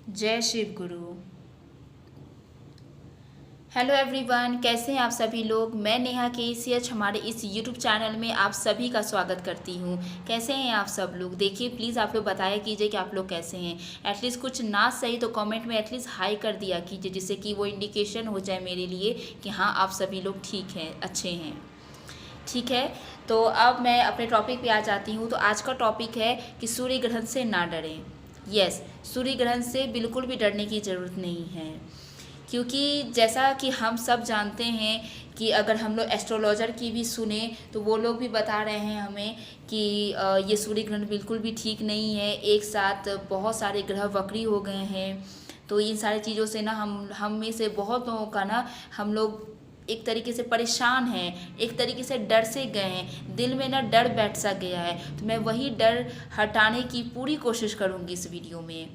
जय शिव गुरु। Hello everyone, कैसे हैं आप सभी लोग। मैं नेहा के हमारे इस यूट्यूब चैनल में आप सभी का स्वागत करती हूं। कैसे हैं आप सब लोग। देखिए प्लीज़ आप लोग बताया कीजिए कि आप लोग कैसे हैं। एटलीस्ट कुछ ना सही तो कमेंट में एटलीस्ट हाई कर दिया कीजिए, जिससे कि वो इंडिकेशन हो जाए मेरे लिए कि हाँ आप सभी लोग ठीक हैं, अच्छे हैं। ठीक है, तो अब मैं अपने टॉपिक पे आ जाती हूँ। तो आज का टॉपिक है कि सूर्य ग्रहण से ना डरें। यस, सूर्य ग्रहण से बिल्कुल भी डरने की ज़रूरत नहीं है, क्योंकि जैसा कि हम सब जानते हैं कि अगर हम लोग एस्ट्रोलॉजर की भी सुने तो वो लोग भी बता रहे हैं हमें कि ये सूर्य ग्रहण बिल्कुल भी ठीक नहीं है। एक साथ बहुत सारे ग्रह वक्री हो गए हैं, तो इन सारी चीज़ों से ना हम में से बहुत लोगों का ना हम लोग एक तरीके से परेशान हैं, एक तरीके से डर से गए हैं, दिल में ना डर बैठ सा गया है। तो मैं वही डर हटाने की पूरी कोशिश करूँगी इस वीडियो में।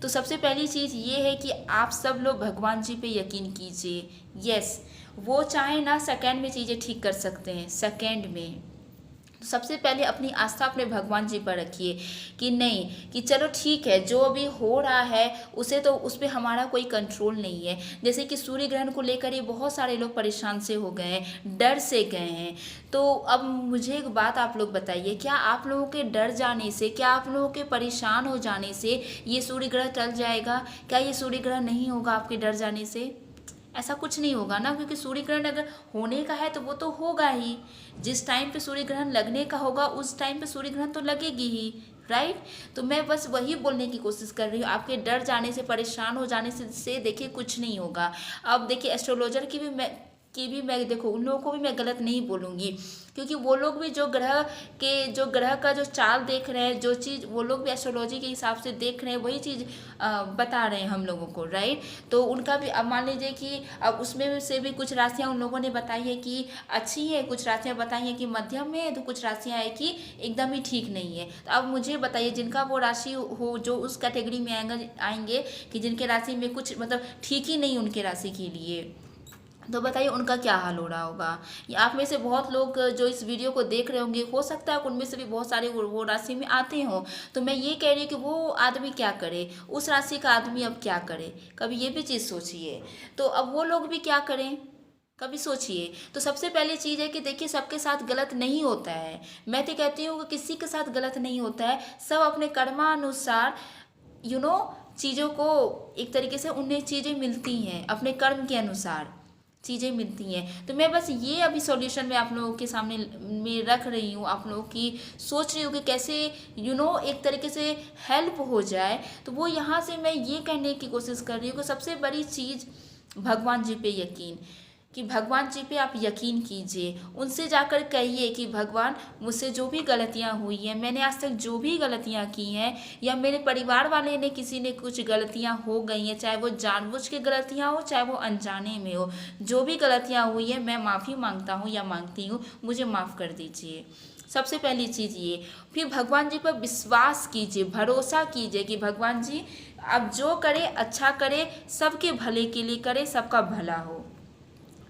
तो सबसे पहली चीज़ ये है कि आप सब लोग भगवान जी पे यकीन कीजिए। यस, वो चाहे ना सेकंड में चीज़ें ठीक कर सकते हैं, सेकंड में। तो सबसे पहले अपनी आस्था अपने भगवान जी पर रखिए कि नहीं, कि चलो ठीक है जो अभी हो रहा है उसे तो उस पर हमारा कोई कंट्रोल नहीं है। जैसे कि सूर्य ग्रहण को लेकर ये बहुत सारे लोग परेशान से हो गए हैं, डर से गए हैं। तो अब मुझे एक बात आप लोग बताइए, क्या आप लोगों के डर जाने से, क्या आप लोगों के परेशान हो जाने से ये सूर्य ग्रहण टल जाएगा? क्या ये सूर्य ग्रहण नहीं होगा आपके डर जाने से? ऐसा कुछ नहीं होगा ना, क्योंकि सूर्य ग्रहण अगर होने का है तो वो तो होगा ही। जिस टाइम पे सूर्य ग्रहण लगने का होगा उस टाइम पे सूर्य ग्रहण तो लगेगी ही, राइट। तो मैं बस वही बोलने की कोशिश कर रही हूँ, आपके डर जाने से, परेशान हो जाने से देखिए कुछ नहीं होगा। अब देखिए एस्ट्रोलॉजर की भी मैं देखो उन लोगों को भी मैं गलत नहीं बोलूँगी, क्योंकि वो लोग भी जो ग्रह का जो चाल देख रहे हैं, जो चीज़ वो लोग भी एस्ट्रोलॉजी के हिसाब से देख रहे हैं, वही चीज़ बता रहे हैं हम लोगों को, राइट। तो उनका भी अब मान लीजिए कि अब उसमें से भी कुछ राशियाँ उन लोगों ने बताई है कि अच्छी है, कुछ राशियाँ बताई हैं कि मध्यम में है, तो कुछ राशियाँ है कि एकदम ही ठीक नहीं है। तो अब मुझे बताइए जिनका वो राशि हो जो उस कैटेगरी में आएंगे कि जिनके राशि में कुछ मतलब ठीक ही नहीं उनके राशि के लिए, तो बताइए उनका क्या हाल हो रहा होगा। या आप में से बहुत लोग जो इस वीडियो को देख रहे होंगे, हो सकता है उनमें से भी बहुत सारे वो राशि में आते हों। तो मैं ये कह रही हूँ कि वो आदमी क्या करे, उस राशि का आदमी अब क्या करे, कभी ये भी चीज़ सोचिए। तो अब वो लोग भी क्या करें, कभी सोचिए। तो सबसे पहली चीज़ है कि देखिए सबके साथ गलत नहीं होता है। मैं तो कहती हूँ कि किसी के साथ गलत नहीं होता है, सब अपने कर्मानुसार चीज़ों को एक तरीके से उन्हें चीज़ें मिलती हैं, अपने कर्म के अनुसार चीज़ें मिलती हैं। तो मैं बस ये अभी सॉल्यूशन में आप लोगों के सामने में रख रही हूँ, आप लोगों की सोच रही हूँ कि कैसे एक तरीके से हेल्प हो जाए। तो वो यहाँ से मैं ये कहने की कोशिश कर रही हूँ कि सबसे बड़ी चीज़ भगवान जी पे यकीन, कि भगवान जी पे आप यकीन कीजिए। उनसे जाकर कहिए कि भगवान मुझसे जो भी गलतियां हुई हैं, मैंने आज तक जो भी गलतियां की हैं, या मेरे परिवार वाले ने किसी ने कुछ गलतियां हो गई हैं, चाहे वो जानबूझ के गलतियां हो चाहे वो अनजाने में हो, जो भी गलतियां हुई हैं मैं माफ़ी मांगता हूँ या मांगती हूँ, मुझे माफ़ कर दीजिए। सबसे पहली चीज़ ये। फिर भगवान जी पर विश्वास कीजिए, भरोसा कीजिए कि भगवान जी आप जो करे अच्छा करे, सबके भले के लिए करे, सबका भला हो।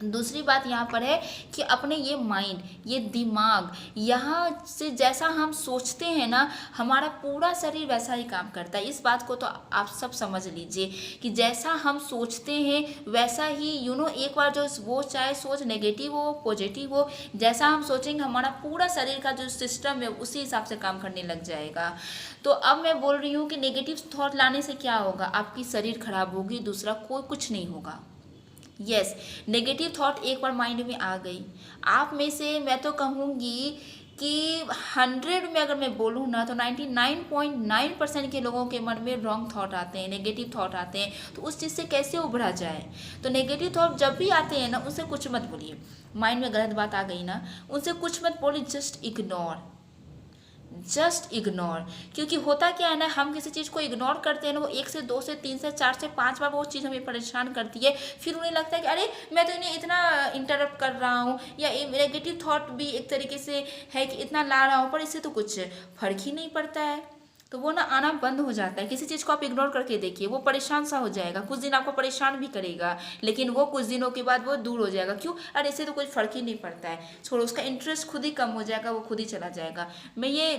दूसरी बात यहाँ पर है कि अपने ये माइंड, ये दिमाग, यहाँ से जैसा हम सोचते हैं ना, हमारा पूरा शरीर वैसा ही काम करता है। इस बात को तो आप सब समझ लीजिए कि जैसा हम सोचते हैं वैसा ही एक बार जो वो चाहे सोच नेगेटिव हो पॉजिटिव हो, जैसा हम सोचेंगे हमारा पूरा शरीर का जो सिस्टम है उसी हिसाब से काम करने लग जाएगा। तो अब मैं बोल रही हूँ कि नेगेटिव थॉट लाने से क्या होगा, आपकी शरीर खराब होगी, दूसरा कोई कुछ नहीं होगा। यस, नेगेटिव थॉट एक बार माइंड में आ गई, आप में से मैं तो कहूँगी कि 100 में अगर मैं बोलूँ ना तो 99.9% के लोगों के मन में रॉन्ग थॉट आते हैं, नेगेटिव थॉट आते हैं। तो उस चीज़ से कैसे उभरा जाए। तो नेगेटिव थॉट जब भी आते हैं ना उनसे कुछ मत बोलिए, माइंड में गलत बात आ गई ना उनसे कुछ मत बोलिए, जस्ट इग्नोर, जस्ट इग्नोर। क्योंकि होता क्या है ना, हम किसी चीज़ को इग्नोर करते हैं ना, वो 1 से 2 से 3 से 4 से 5 बार वो चीज़ हमें परेशान करती है। फिर उन्हें लगता है कि अरे मैं तो इन्हें इतना इंटरप्ट कर रहा हूँ, या नेगेटिव थॉट भी एक तरीके से है कि इतना ला रहा हूँ पर इससे तो कुछ फर्क ही नहीं पड़ता है। तो वो ना आना बंद हो जाता है। किसी चीज़ को आप इग्नोर करके देखिए, वो परेशान सा हो जाएगा, कुछ दिन आपको परेशान भी करेगा, लेकिन वो कुछ दिनों के बाद वो दूर हो जाएगा। क्यों? अरे इससे तो कोई फर्क ही नहीं पड़ता है, छोड़ो, उसका इंटरेस्ट खुद ही कम हो जाएगा, वो खुद ही चला जाएगा। मैं ये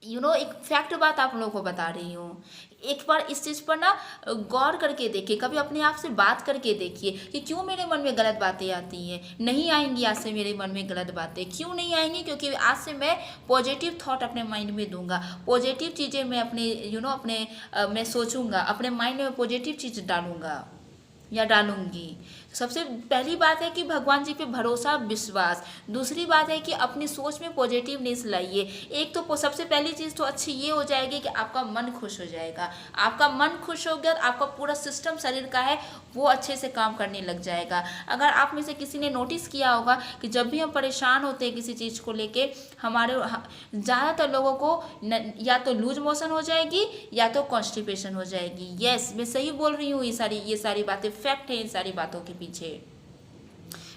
एक फैक्ट बात आप लोगों को बता रही हूँ। एक बार इस चीज़ पर ना गौर करके देखिए, कभी अपने आप से बात करके देखिए कि क्यों मेरे मन में गलत बातें आती हैं। नहीं आएंगी आज से मेरे मन में गलत बातें, क्यों नहीं आएंगी? क्योंकि आज से मैं पॉजिटिव थॉट अपने माइंड में दूंगा, पॉजिटिव चीज़ें मैं अपने अपने मैं सोचूंगा, अपने माइंड में पॉजिटिव चीज़ डालूंगा या डालूंगी। सबसे पहली बात है कि भगवान जी पे भरोसा विश्वास। दूसरी बात है कि अपनी सोच में पॉजिटिवनेस लाइए। एक तो सबसे पहली चीज़ तो अच्छी ये हो जाएगी कि आपका मन खुश हो जाएगा। आपका मन खुश हो गया तो आपका पूरा सिस्टम शरीर का है वो अच्छे से काम करने लग जाएगा। अगर आप में से किसी ने नोटिस किया होगा कि जब भी हम परेशान होते हैं किसी चीज़ को लेके, हमारे ज़्यादातर लोगों को या तो लूज मोशन हो जाएगी या तो कॉन्स्टिपेशन हो जाएगी। यस, मैं सही बोल रही हूँ। ये सारी बातें फैक्ट है। इन सारी बातों के पीछे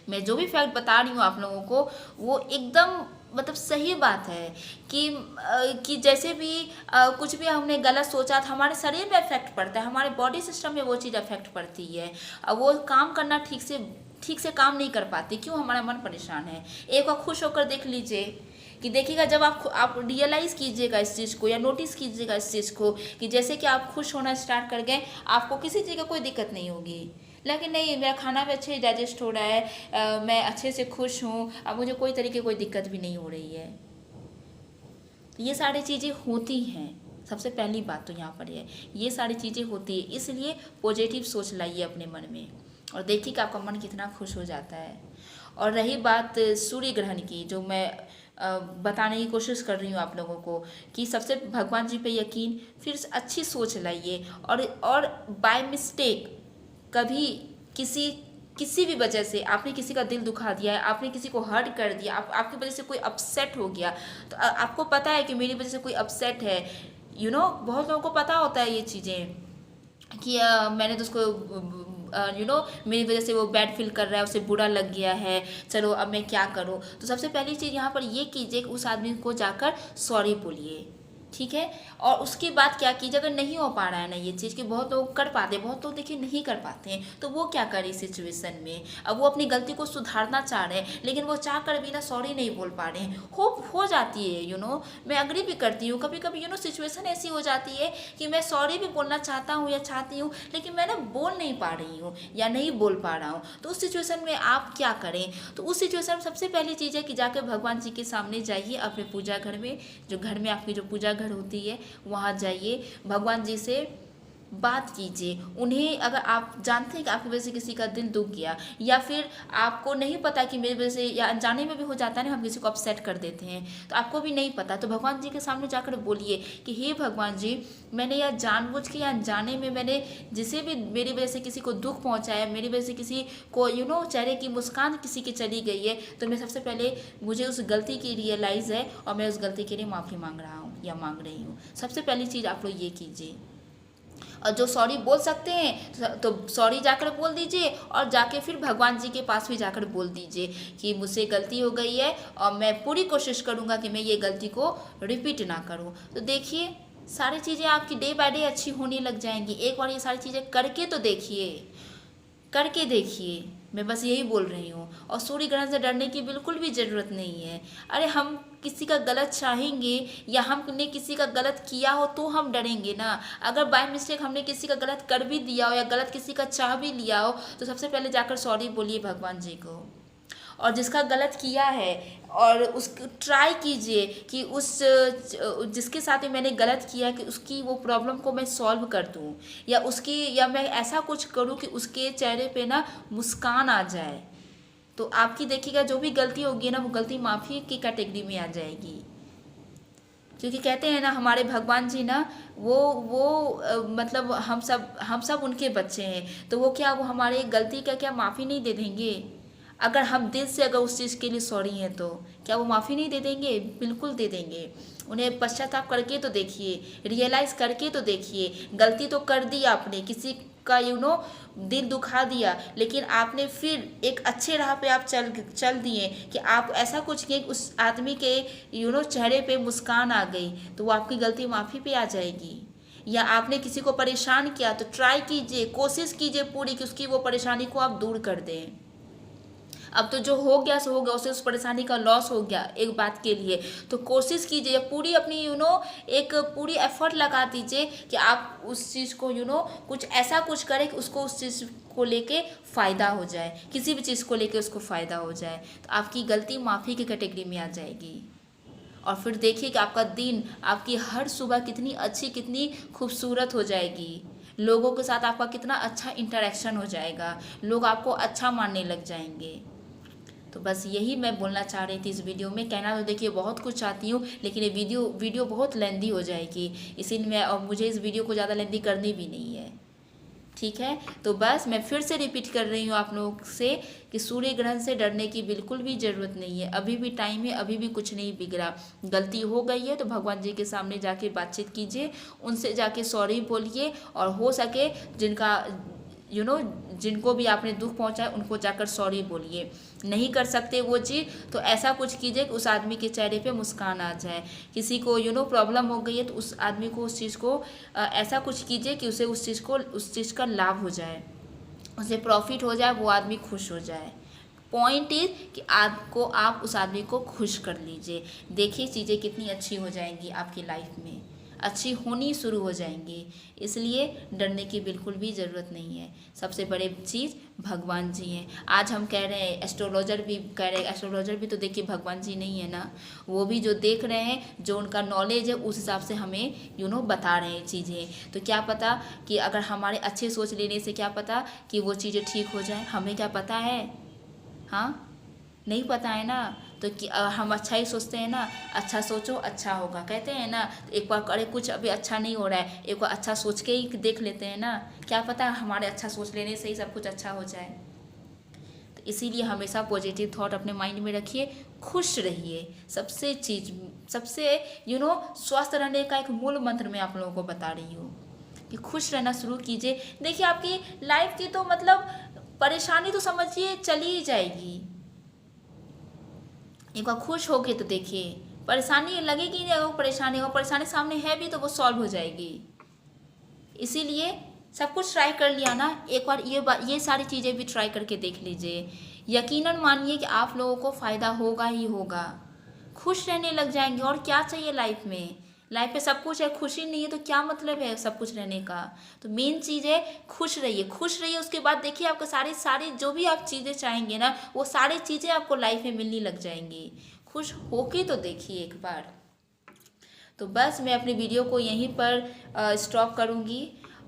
मैं जो भी फैक्ट बता रही हूँ आप लोगों को, वो एकदम मतलब सही बात है कि जैसे भी कुछ भी हमने गलत सोचा था, हमारे शरीर में इफेक्ट पड़ता है, हमारे बॉडी सिस्टम में वो चीज़ इफेक्ट पड़ती है। वो काम करना ठीक से काम नहीं कर पाती। क्यों? हमारा मन परेशान है। एक बार खुश होकर देख लीजिए कि देखिएगा, जब आप रियलाइज़ कीजिएगा इस चीज़ को या नोटिस कीजिएगा इस चीज़ को कि जैसे कि आप खुश होना स्टार्ट कर गए, आपको किसी चीज़ का कोई दिक्कत नहीं होगी। लेकिन नहीं, मेरा खाना भी अच्छे डाइजेस्ट हो रहा है, मैं अच्छे से खुश हूँ, अब मुझे कोई तरीके कोई दिक्कत भी नहीं हो रही है। तो ये सारी चीज़ें होती हैं। सबसे पहली बात तो यहाँ पर है, ये सारी चीज़ें होती है, इसलिए पॉजिटिव सोच लाइए अपने मन में और देखिए कि आपका मन कितना खुश हो जाता है। और रही बात सूर्य ग्रहण की, जो मैं बताने की कोशिश कर रही हूँ आप लोगों को कि सबसे भगवान जी पे यकीन, फिर अच्छी सोच लाइए। और बाय मिस्टेक कभी किसी भी वजह से आपने किसी का दिल दुखा दिया है, आपने किसी को हर्ट कर दिया, आपकी वजह से कोई अपसेट हो गया, तो आपको पता है कि मेरी वजह से कोई अपसेट है। बहुत लोगों को पता होता है ये चीज़ें कि मैंने तो उसको मेरी वजह से वो बैड फील कर रहा है, उसे बुरा लग गया है, चलो अब मैं क्या करूँ। तो सबसे पहली चीज़ यहाँ पर ये कीजिए कि उस आदमी को जाकर सॉरी बोलिए, ठीक है। और उसके बाद क्या कीजिए, अगर नहीं हो पा रहा है ना ये चीज़, कि बहुत लोग कर पाते हैं, बहुत लोग देखिए नहीं कर पाते हैं, तो वो क्या करें इस सिचुएशन में। अब वो अपनी गलती को सुधारना चाह रहे हैं लेकिन वो चाह कर भी ना सॉरी नहीं बोल पा रहे हैं। हो जाती है मैं अग्री भी करती हूँ, कभी कभी सिचुएशन ऐसी हो जाती है कि मैं सॉरी भी बोलना चाहता हूँ या चाहती हूँ, लेकिन मैं ना बोल नहीं पा रही हूँ या नहीं बोल पा रहा हूँ। तो उस सिचुएशन में आप क्या करें? तो उस सिचुएशन में सबसे पहली चीज़ है कि जाकर भगवान जी के सामने जाइए, अपने पूजा घर में, जो घर में आपकी जो पूजा घर होती है वहाँ जाइए, भगवान जी से बात कीजिए। उन्हें, अगर आप जानते हैं कि आपकी वजह से किसी का दिल दुख गया, या फिर आपको नहीं पता कि मेरी वजह से, या अनजाने में भी हो जाता है ना, हम किसी को अपसेट कर देते हैं, तो आपको भी नहीं पता, तो भगवान जी के सामने जाकर बोलिए कि हे भगवान जी, मैंने यह जानबूझ के या अनजाने में मैंने जिसे भी मेरी वजह से किसी को दुख पहुंचाया, मेरी वजह से किसी को चेहरे की मुस्कान किसी की चली गई है, तो मैं सबसे पहले, मुझे उस गलती की रियलाइज़ है और मैं उस गलती के लिए माफ़ी मांग रहा हूँ या मांग रही हूँ। सबसे पहली चीज़ आप लोग ये कीजिए। और जो सॉरी बोल सकते हैं तो सॉरी जाकर बोल दीजिए, और जाके फिर भगवान जी के पास भी जाकर बोल दीजिए कि मुझसे गलती हो गई है और मैं पूरी कोशिश करूँगा कि मैं ये गलती को रिपीट ना करूँ। तो देखिए, सारी चीज़ें आपकी डे बाय डे अच्छी होने लग जाएंगी। एक बार ये सारी चीज़ें करके तो देखिए, करके देखिए, मैं बस यही बोल रही हूँ। और सूर्य ग्रहण से डरने की बिल्कुल भी ज़रूरत नहीं है। अरे हम किसी का गलत चाहेंगे या हमने किसी का गलत किया हो तो हम डरेंगे ना। अगर बाय मिस्टेक हमने किसी का गलत कर भी दिया हो या गलत किसी का चाह भी लिया हो, तो सबसे पहले जाकर सॉरी बोलिए भगवान जी को। और जिसका गलत किया है, और उसको ट्राई कीजिए कि जिसके साथ में मैंने गलत किया कि उसकी वो प्रॉब्लम को मैं सॉल्व कर दूँ, या मैं ऐसा कुछ करूँ कि उसके चेहरे पे ना मुस्कान आ जाए। तो आपकी देखिएगा जो भी गलती होगी ना, वो गलती माफ़ी की कैटेगरी में आ जाएगी। क्योंकि कहते हैं ना, हमारे भगवान जी ना, मतलब हम सब उनके बच्चे हैं, तो वो हमारे गलती का क्या माफ़ी नहीं दे देंगे? अगर हम दिल से अगर उस चीज़ के लिए सॉरी हैं, तो क्या वो माफ़ी नहीं दे देंगे? बिल्कुल दे देंगे। उन्हें पश्चाताप करके तो देखिए, रियलाइज़ करके तो देखिए। गलती तो कर दी आपने, किसी का दिल दुखा दिया, लेकिन आपने फिर एक अच्छे राह पे आप चल दिए कि आप ऐसा कुछ किए कि उस आदमी के चेहरे पे मुस्कान आ गई, तो वो आपकी गलती माफ़ी पे आ जाएगी। या आपने किसी को परेशान किया, तो ट्राई कीजिए, कोशिश कीजिए पूरी कि उसकी वो परेशानी को आप दूर कर दें। अब तो जो हो गया सो हो गया, उसे उस परेशानी का लॉस हो गया एक बात के लिए। तो कोशिश कीजिए पूरी अपनी एक पूरी एफर्ट लगा दीजिए कि आप उस चीज़ को कुछ ऐसा कुछ करें कि उसको उस चीज़ को लेके फ़ायदा हो जाए, किसी भी चीज़ को लेके उसको फ़ायदा हो जाए, तो आपकी गलती माफ़ी की कैटेगरी में आ जाएगी। और फिर देखिए कि आपका दिन, आपकी हर सुबह कितनी अच्छी, कितनी खूबसूरत हो जाएगी। लोगों के साथ आपका कितना अच्छा इंटरेक्शन हो जाएगा, लोग आपको अच्छा मानने लग जाएंगे। तो बस यही मैं बोलना चाह रही थी इस वीडियो में। कहना तो देखिए बहुत कुछ चाहती हूँ, लेकिन ये वीडियो बहुत लेंदी हो जाएगी, इसीलिए मैं, और मुझे इस वीडियो को ज़्यादा लेंदी करनी भी नहीं है। ठीक है, तो बस मैं फिर से रिपीट कर रही हूँ आप लोग से कि सूर्य ग्रहण से डरने की बिल्कुल भी ज़रूरत नहीं है। अभी भी टाइम है, अभी भी कुछ नहीं बिगड़ा। गलती हो गई है तो भगवान जी के सामने जाके बातचीत कीजिए, उनसे जाके सॉरी बोलिए, और हो सके जिनका जिनको भी आपने दुख पहुंचाया उनको जाकर सॉरी बोलिए। नहीं कर सकते वो चीज़ तो ऐसा कुछ कीजिए कि उस आदमी के चेहरे पे मुस्कान आ जाए। किसी को प्रॉब्लम हो गई है तो उस आदमी को उस चीज़ को ऐसा कुछ कीजिए कि उसे उस चीज़ का लाभ हो जाए, उसे प्रॉफिट हो जाए, वो आदमी खुश हो जाए। पॉइंट इज कि आपको आप उस आदमी को खुश कर लीजिए। देखिए चीज़ें कितनी अच्छी हो जाएंगी, आपकी लाइफ में अच्छी होनी शुरू हो जाएंगी। इसलिए डरने की बिल्कुल भी ज़रूरत नहीं है। सबसे बड़े चीज़ भगवान जी हैं। आज हम कह रहे हैं, एस्ट्रोलॉजर भी कह रहे हैं, एस्ट्रोलॉजर भी तो देखिए भगवान जी नहीं है ना। वो भी जो देख रहे हैं, जो उनका नॉलेज है उस हिसाब से हमें बता रहे हैं चीज़ें। तो क्या पता कि अगर हमारे अच्छे सोच लेने से क्या पता कि वो चीज़ें ठीक हो जाए, हमें क्या पता है? हाँ, नहीं पता है ना। तो कि हम अच्छा ही सोचते हैं ना, अच्छा सोचो अच्छा होगा कहते हैं ना। तो एक बार अरे कुछ अभी अच्छा नहीं हो रहा है, एक बार अच्छा सोच के ही देख लेते हैं ना, क्या पता हमारे अच्छा सोच लेने से ही सब कुछ अच्छा हो जाए। तो इसीलिए हमेशा पॉजिटिव थॉट अपने माइंड में रखिए, खुश रहिए। सबसे स्वस्थ रहने का एक मूल मंत्र मैं आप लोगों को बता रही हूँ कि खुश रहना शुरू कीजिए। देखिए आपकी लाइफ की तो मतलब परेशानी तो समझिए चली ही जाएगी। एक बार खुश हो गए तो देखिए परेशानी लगेगी नहीं, अगर परेशानी सामने है भी तो वो सॉल्व हो जाएगी। इसीलिए सब कुछ ट्राई कर लिया ना, एक बार ये सारी चीज़ें भी ट्राई करके देख लीजिए। यकीनन मानिए कि आप लोगों को फ़ायदा होगा ही होगा। खुश रहने लग जाएंगे। और क्या चाहिए लाइफ में? लाइफ में सब कुछ है, खुशी नहीं है तो क्या मतलब है सब कुछ रहने का? तो मेन चीज़ है खुश रहिए, खुश रहिए। उसके बाद देखिए आपको सारी जो भी आप चीज़ें चाहेंगे ना, वो सारी चीज़ें आपको लाइफ में मिलने लग जाएंगी। खुश होके तो देखिए एक बार। तो बस मैं अपनी वीडियो को यहीं पर स्टॉप करूँगी।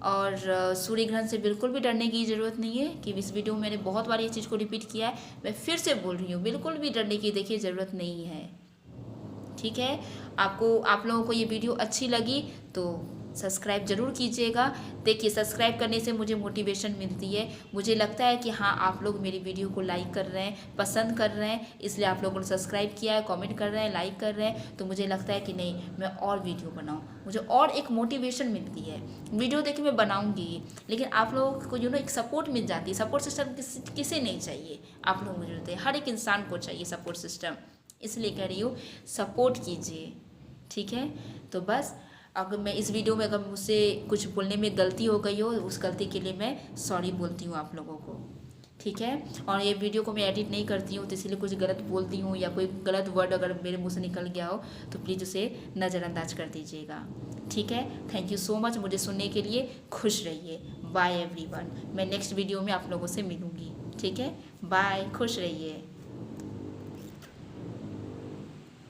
और सूर्य ग्रहण से बिल्कुल भी डरने की ज़रूरत नहीं है कि इस वीडियो में मैंने बहुत बार ये चीज़ को रिपीट किया है, मैं फिर से बोल रही हूँ, बिल्कुल भी डरने की देखिए ज़रूरत नहीं है। ठीक है, आप लोगों को ये वीडियो अच्छी लगी तो सब्सक्राइब ज़रूर कीजिएगा। देखिए सब्सक्राइब करने से मुझे मोटिवेशन मिलती है, मुझे लगता है कि हाँ आप लोग मेरी वीडियो को लाइक कर रहे हैं, पसंद कर रहे हैं, इसलिए आप लोगों ने सब्सक्राइब किया है, कमेंट कर रहे हैं, लाइक कर रहे हैं। तो मुझे लगता है कि नहीं मैं और वीडियो बनाऊँ, मुझे और एक मोटिवेशन मिलती है। वीडियो देखिए मैं बनाऊँगी, लेकिन आप लोगों को एक सपोर्ट मिल जाती है। सपोर्ट सिस्टम किसे नहीं चाहिए, आप लोग मुझे देते हैं, हर एक इंसान को चाहिए सपोर्ट सिस्टम। इसलिए कह रही हूँ सपोर्ट कीजिए। ठीक है, तो बस अगर मैं इस वीडियो में अगर मुझसे कुछ बोलने में गलती हो गई हो, उस गलती के लिए मैं सॉरी बोलती हूँ आप लोगों को। ठीक है, और ये वीडियो को मैं एडिट नहीं करती हूँ तो इसलिए कुछ गलत बोलती हूँ या कोई गलत वर्ड अगर मेरे मुँह से निकल गया हो तो प्लीज़ उसे नज़रअंदाज कर दीजिएगा। ठीक है, थैंक यू सो मच मुझे सुनने के लिए। खुश रहिए। Bye everyone. मैं नेक्स्ट वीडियो में आप लोगों से मिलूँगी। ठीक है, बाय, खुश रहिए।